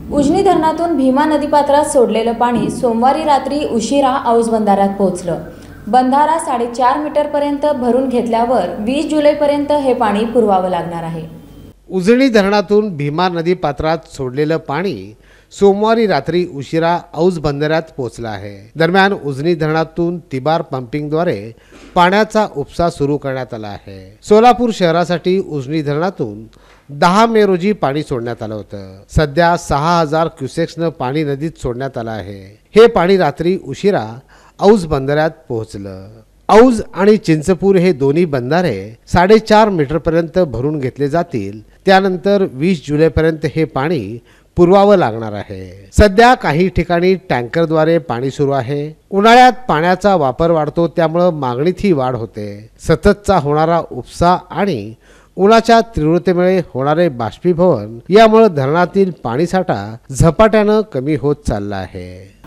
उजनी धरणातून भीमा नदीपात्रात सोडलेलं पाणी सोमवारी रात्री उशिरा औज बंधाऱ्यात पोहोचलं। बंधारा 4.5 मीटरपर्यंत भरून घेतल्यावर 20 जुलैपर्यंत हे पाणी पुरवावं लागणार आहे। उजनी धरणातून भीमा नदीपात्रात सोडलेलं पाणी सोमवारी रात्री उशिरा औज बंधाऱ्यात पोहोचलं आहे। दरम्यान उजनी धरणातून तिबार पंपिंगद्वारे पाण्याचा उपसा सुरू करण्यात आला आहे। सोलापूर शहरासाठी उजनी धरणातून 10 मे रोजी पाणी सोडण्यात आलं होतं। सध्या 6000 क्युसेक्सनं पाणी नदीत सोडण्यात आलं आहे। हे पाणी रात्री उशिरा औज बंधाऱ्यात पोहोचलं। औज आणि चिंचपूर हे दोन्ही बंधारे 4.5 मीटरपर्यंत भरून घेतले जातील। त्यानंतर 20 जुलैपर्यंत हे पाणी पुरवावं लागणार आहे। सध्या काही ठिकाणी टँकरद्वारे पाणी सुरू आहे। उन्हाळ्यात पाण्याचा वापर वाढतो, त्यामुळे मागणीतही वाढ होते। सततचा होणारा उपसा आणि उन्हाच्या तीव्रतेमुळे होणारे बाष्पीभवन यामुळे धरणातील पाणीसाठा झपाट्यानं कमी होत चालला आहे।